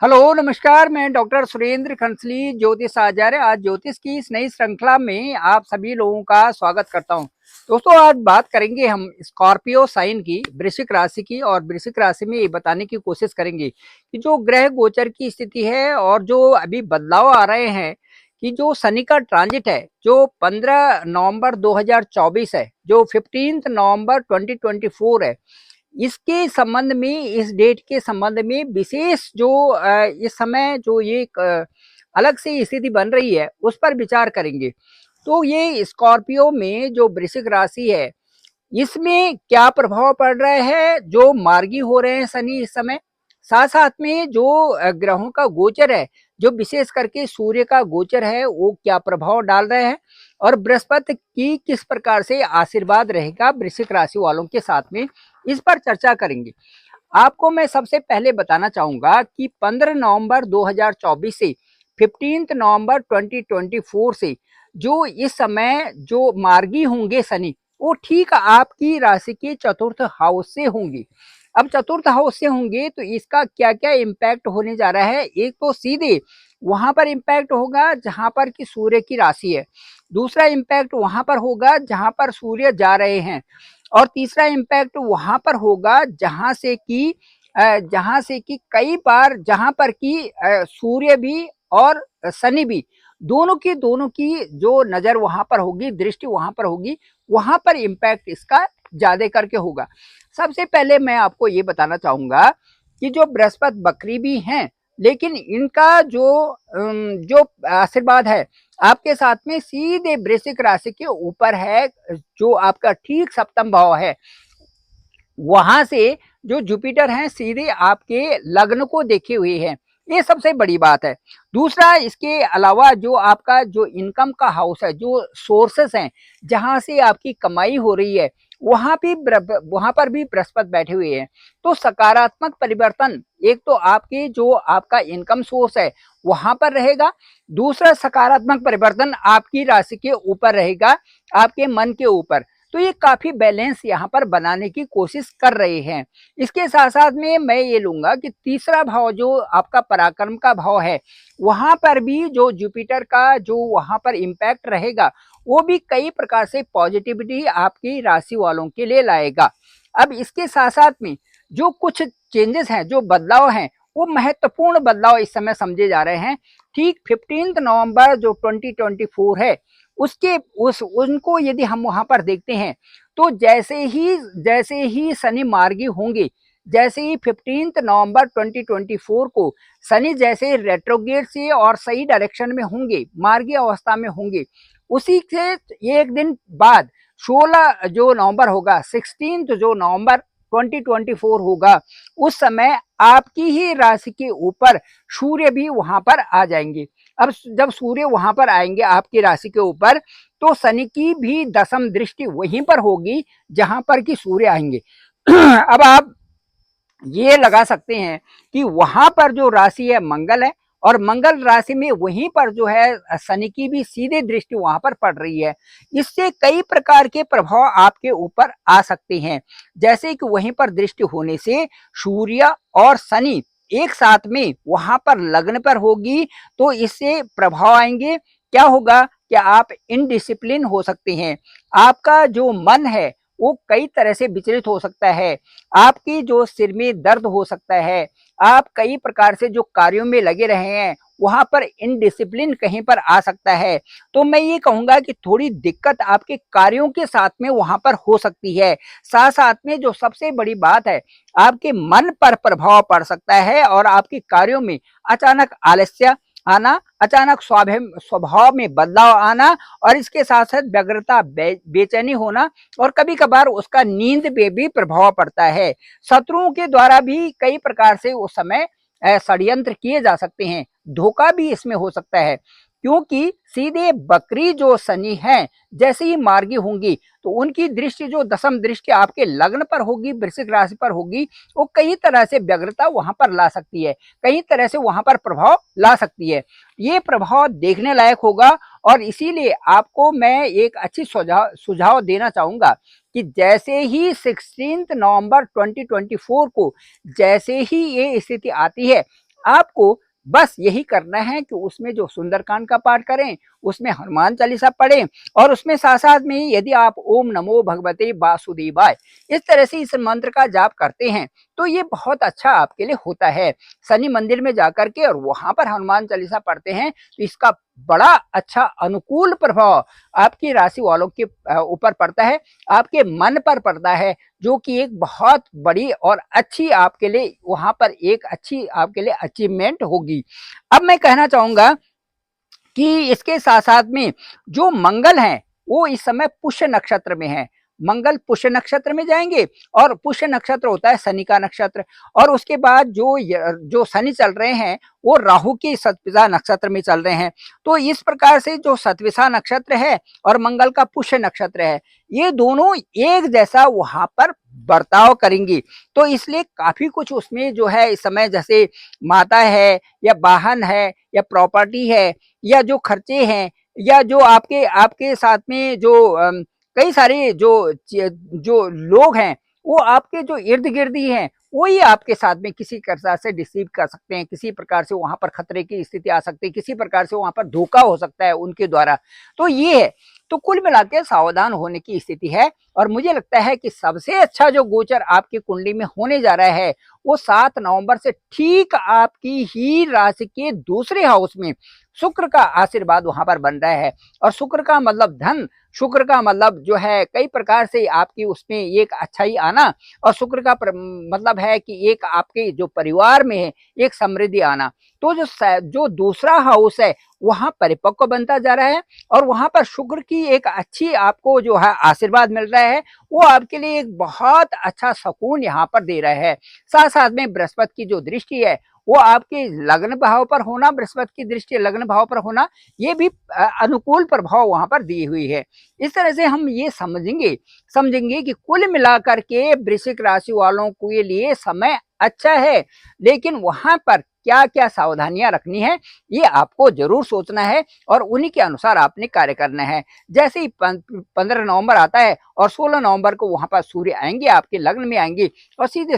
Hello नमस्कार। मैं doctor Surendra खंसली ज्योतिष आचार्य आज ज्योतिष की इस नई श्रृंखला में आप सभी लोगों का स्वागत करता हूं। दोस्तों आज बात करेंगे हम स्कॉर्पियो साइन की, वृश्चिक राशि की। और वृश्चिक राशि में ये बताने की कोशिश करेंगे कि जो ग्रह गोचर की स्थिति है और जो अभी बदलाव आ रहे हैं कि जो शनि का ट्रांजिट है जो 15 नवंबर 2024 है, जो 15 नवंबर 2024 है, इसके संबंध में, इस डेट के संबंध में विशेष जो इस समय जो ये अलग से स्थिति बन रही है उस पर विचार करेंगे। तो ये स्कॉर्पियो में जो वृश्चिक राशि है इसमें क्या प्रभाव पड़ रहा है, जो मार्गी हो रहे हैं शनि इस समय, साथ साथ में जो ग्रहों का गोचर है, जो विशेष करके सूर्य का गोचर है वो क्या प्रभाव डाल रहे हैं, और बृहस्पति की किस प्रकार से आशीर्वाद रहेगा वृश्चिक राशि वालों के साथ में, इस पर चर्चा करेंगे। आपको मैं सबसे पहले बताना चाहूंगा कि 15 नवंबर 2024 से 15 नवंबर 2024 से जो इस समय जो मार्गी होंगे शनि, वो ठीक आपकी राशि के चतुर्थ हाउस से होंगी। अब चतुर्थ हाउस से होंगे तो इसका क्या क्या इम्पैक्ट होने जा रहा है। एक तो सीधे वहां पर इम्पैक्ट होगा जहां पर कि सूर्य की राशि है, दूसरा इम्पैक्ट वहां पर होगा जहां पर सूर्य जा रहे हैं, और तीसरा इम्पैक्ट वहां पर होगा जहां से कि कई बार जहां पर कि सूर्य भी और शनि भी दोनों की जो नजर वहां पर होगी, दृष्टि वहां पर होगी, वहां पर इम्पैक्ट इसका ज्यादा करके होगा। सबसे पहले मैं आपको ये बताना चाहूंगा कि जो बृहस्पति बकरी भी हैं, लेकिन इनका जो आशीर्वाद है आपके साथ में सीधे वृश्चिक राशि के ऊपर है, जो आपका ठीक सप्तम भाव है, वहां से जो जुपिटर हैं सीधे आपके लग्न को देखे हुए हैं। ये सबसे बड़ी बात है। दूसरा, इसके अलावा जो आपका जो इनकम का हाउस है, जो सोर्सेस हैं, जहां से आपकी कमाई हो रही है, वहां पर भी बृहस्पति बैठे हुए हैं। तो सकारात्मक परिवर्तन एक तो आपके जो आपका इनकम सोर्स है वहां पर रहेगा, दूसरा सकारात्मक परिवर्तन आपकी राशि के ऊपर रहेगा, आपके मन के ऊपर। तो ये काफी बैलेंस यहाँ पर बनाने की कोशिश कर रहे हैं। इसके साथ साथ में मैं ये लूंगा कि तीसरा भाव जो आपका पराक्रम का भाव है, वहां पर भी जो जुपिटर का जो वहां पर इम्पैक्ट रहेगा, वो भी कई प्रकार से पॉजिटिविटी आपकी राशि वालों के लिए लाएगा। अब इसके साथ साथ में जो कुछ चेंजेस हैं, जो बदलाव हैं, वो महत्वपूर्ण बदलाव इस समय समझे जा रहे हैं। ठीक 15 नवंबर जो 2024 है उसके उनको यदि हम वहां पर देखते हैं तो जैसे ही शनि मार्गी होंगे, जैसे ही 15 नवंबर 2024 को शनि जैसे रेट्रोगेट से और सही डायरेक्शन में होंगे, मार्गी अवस्था में होंगे, उसी से एक दिन बाद 16 जो नवंबर होगा, 16 जो नवंबर 2024 होगा, उस समय आपकी ही राशि के ऊपर सूर्य भी वहां पर आ जाएंगे। अब जब सूर्य वहां पर आएंगे आपकी राशि के ऊपर, तो शनि की भी दसम दृष्टि वहीं पर होगी जहां पर कि सूर्य आएंगे। अब आप ये लगा सकते हैं कि वहां पर जो राशि है मंगल है, और मंगल राशि में वहीं पर जो है शनि की भी सीधे दृष्टि वहां पर पड़ रही है। इससे कई प्रकार के प्रभाव आपके ऊपर आ सकते हैं, जैसे कि वहीं पर दृष्टि होने से सूर्य और शनि एक साथ में वहां पर लग्न पर होगी, तो इससे प्रभाव आएंगे। क्या होगा कि आप इनडिसिप्लिन हो सकते हैं, आपका जो मन है वो कई तरह से विचलित हो सकता है, आपकी जो सिर में दर्द हो सकता है, आप कई प्रकार से जो कार्यों में लगे रहे हैं वहां पर इनडिसिप्लिन कहीं पर आ सकता है। तो मैं ये कहूंगा कि थोड़ी दिक्कत आपके कार्यों के साथ में वहां पर हो सकती है। साथ साथ में जो सबसे बड़ी बात है, आपके मन पर प्रभाव पड़ सकता है और आपके कार्यों में अचानक आलस्य आना, अचानक स्वभाव में बदलाव आना, और इसके साथ साथ व्यग्रता, बेचैनी होना, और कभी कभार उसका नींद पे भी प्रभाव पड़ता है। शत्रुओं के द्वारा भी कई प्रकार से उस समय षड्यंत्र किए जा सकते हैं, धोखा भी इसमें हो सकता है, क्योंकि सीधे बकरी जो शनि है जैसे ही मार्गी होंगी तो उनकी दृष्टि जो दसम दृष्टि आपके लग्न पर होगी, वृश्चिक राशि पर होगी, वो कई तरह से व्यग्रता वहां पर ला सकती है, कई तरह से वहां पर प्रभाव ला सकती है। ये प्रभाव देखने लायक होगा, और इसीलिए आपको मैं एक अच्छी सुझाव देना चाहूंगा कि जैसे ही 16 नवंबर 2024 को जैसे ही ये स्थिति आती है, आपको बस यही करना है कि उसमें जो सुंदरकांड का पाठ करें, उसमें हनुमान चालीसा पढ़ें और उसमें साथ-साथ में ही यदि आप ओम नमो भगवते वासुदेवाय इस तरह से इस मंत्र का जाप करते हैं, तो ये बहुत अच्छा आपके लिए होता है। शनि मंदिर में जाकर के और वहाँ पर हनुमान चालीसा पढ़ते हैं, तो इसका बड़ा अच्छा अनुकूल प्रभाव आपकी राशि वालों के ऊपर पड़ता है, आपके मन पर पड़ता है, जो कि एक बहुत बड़ी और अच्छी आपके लिए वहाँ पर एक अच्छी आपके लिए अचीवमेंट होगी। अब मैं कहना चाहूँगा कि इसके साथ-साथ में जो मंगल हैं, वो इस समय पुष्य नक्षत्र में हैं। मंगल पुष्य नक्षत्र में जाएँगे और पुष्य नक्षत्र होता है शनि का नक्षत्र और उसके बाद जो शनि चल रहे हैं, वो राहु के शतभिषा नक्षत्र में चल रहे हैं। तो इस प्रकार से जो शतभिषा नक्षत्र है और मंगल का पुष्य नक्षत्र है, ये दोनों एक जैसा वहाँ पर बर्ताव करेंगी। तो इसलिए काफ़ी कुछ उसमें जो है इस समय जैसे माता है या वाहन है या प्रॉपर्टी है या जो खर्चे हैं या जो आपके आपके साथ में जो कई सारे जो लोग हैं वो आपके जो इर्द गिर्द ही हैं वही आपके साथ में किसी प्रकार से डिसीव कर सकते हैं, किसी प्रकार से वहां पर खतरे की स्थिति आ सकती है, किसी प्रकार से वहां पर धोखा हो सकता है उनके द्वारा। तो ये है, तो कुल मिला के सावधान होने की स्थिति है और मुझे लगता है कि सबसे अच्छा जो गोचर आपकी कुंडली में होने जा रहा है वो 7 नवंबर से ठीक आपकी ही राशि के दूसरे हाउस में शुक्र का आशीर्वाद वहां पर बन रहा है और शुक्र का मतलब धन, शुक्र का मतलब जो है कई प्रकार से आपकी उसमें एक अच्छाई आना और शुक्र का मतलब है कि एक आपके जो परिवार में है एक समृद्धि आना। तो जो दूसरा हाउस है वहां परिपक्व बनता जा रहा है और वहां पर शुक्र की एक अच्छी आपको जो है आशीर्वाद मिल रहा है, वो आपके लिए एक बहुत अच्छा सुकून यहाँ पर दे रहा है। साथ साथ में बृहस्पति की जो दृष्टि है वो आपके लग्न भाव पर होना, बृहस्पति की दृष्टि लग्न भाव पर होना, ये भी अनुकूल प्रभाव वहां पर दी हुई है। इस तरह से हम ये समझेंगे कि कुल मिलाकर के वृश्चिक राशि वालों के लिए समय अच्छा है, लेकिन वहां पर क्या क्या सावधानियां रखनी है ये आपको जरूर सोचना है और उन्हीं के अनुसार आपने कार्य करना है। जैसे ही 15 नवंबर आता है और 16 नवंबर को वहां पर सूर्य आएंगे, आपके लग्न में आएंगे और सीधे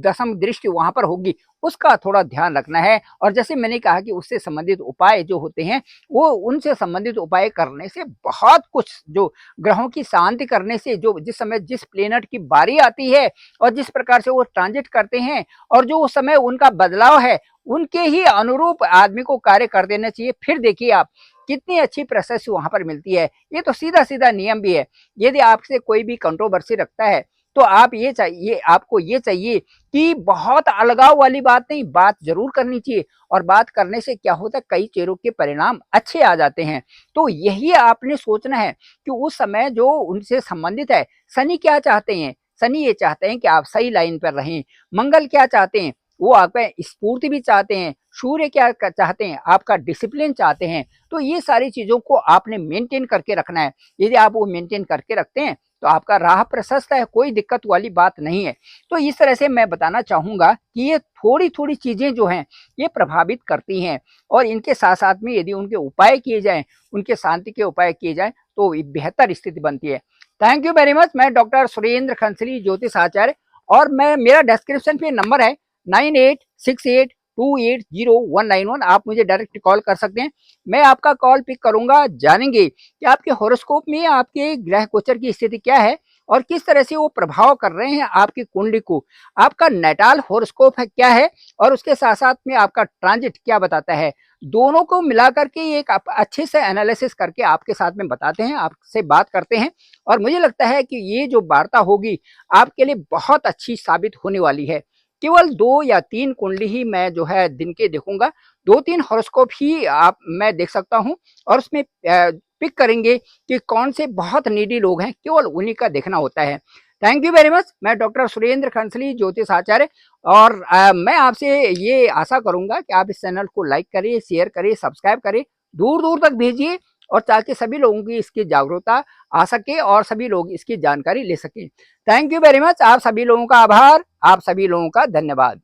दशम दृष्टि वहां पर होगी, उसका थोड़ा ध्यान रखना है। और जैसे मैंने कहा कि उससे संबंधित उपाय जो होते हैं वो उनसे संबंधित उपाय करने से बहुत कुछ, जो ग्रहों की शांति करने से, जो जिस समय जिस प्लेनेट की बारी आती है और जिस प्रकार से वो ट्रांजिट करते हैं और जो उस समय उनका बदलाव है उनके ही अनुरूप आदमी को कार्य कर देना चाहिए। फिर देखिए आप कितनी अच्छी प्रोसेस वहां पर मिलती है। ये तो सीधा सीधा नियम भी है। यदि आपसे कोई भी कंट्रोवर्सी रखता है तो आपको ये चाहिए कि बहुत अलगाव वाली बात नहीं, बात जरूर करनी चाहिए और बात करने से क्या होता है कई चीजों के परिणाम अच्छे आ जाते हैं। तो यही आपने सोचना है कि उस समय जो उनसे संबंधित है, शनि क्या चाहते हैं, शनि ये चाहते हैं कि आप सही लाइन पर रहें। मंगल क्या चाहते हैं, वो आपका स्फूर्ति भी चाहते हैं। सूर्य क्या चाहते हैं, आपका डिसिप्लिन चाहते हैं। तो ये सारी चीजों को आपने मेंटेन करके रखना है। यदि आप वो मेंटेन करके रखते हैं तो आपका राह प्रशस्त है, कोई दिक्कत वाली बात नहीं है। तो इस तरह से मैं बताना चाहूंगा कि ये थोड़ी थोड़ी चीजें जो हैं ये प्रभावित करती हैं और इनके साथ साथ में यदि उनके उपाय किए जाएं, उनके शांति के उपाय किए जाएं तो बेहतर स्थिति बनती है। Thank you very much. मैं डॉक्टर सुरेंद्र खंसली, ज्योतिष आचार्य, और मेरा डिस्क्रिप्शन पे नंबर है 9868280191। आप मुझे डायरेक्ट कॉल कर सकते हैं, मैं आपका कॉल पिक करूंगा। जानेंगे कि आपके हॉरोस्कोप में आपके ग्रह गोचर की स्थिति क्या है और किस तरह से वो प्रभाव कर रहे हैं आपकी कुंडली को। आपका नेटाल हॉरोस्कोप है क्या है और उसके साथ साथ में आपका ट्रांजिट क्या बताता है, दोनों को मिलाकर के एक अच्छे से एनालिसिस करके आपके साथ में बताते हैं, आपसे बात करते हैं। और मुझे लगता है कि ये जो वार्ता होगी आपके लिए बहुत अच्छी साबित होने वाली है। केवल 2 या 3 कुंडली ही मैं जो है दिन के देखूंगा, 2-3 हॉरोस्कोप ही आप मैं देख सकता हूं और उसमें पिक करेंगे कि कौन से बहुत नीडी लोग हैं, केवल उन्हीं का देखना होता है। Thank you very much. मैं डॉक्टर सुरेंद्र खंसली, ज्योतिष आचार्य, और मैं आपसे ये आशा करूंगा कि आप इस चैनल को लाइक करिए, शेयर करिए, सब्सक्राइब करिए, दूर दूर तक भेजिए और ताकि सभी लोगों की इसकी जागरूकता आ सके और सभी लोग इसकी जानकारी ले सकें। Thank you very much. आप सभी लोगों का आभार, आप सभी लोगों का धन्यवाद।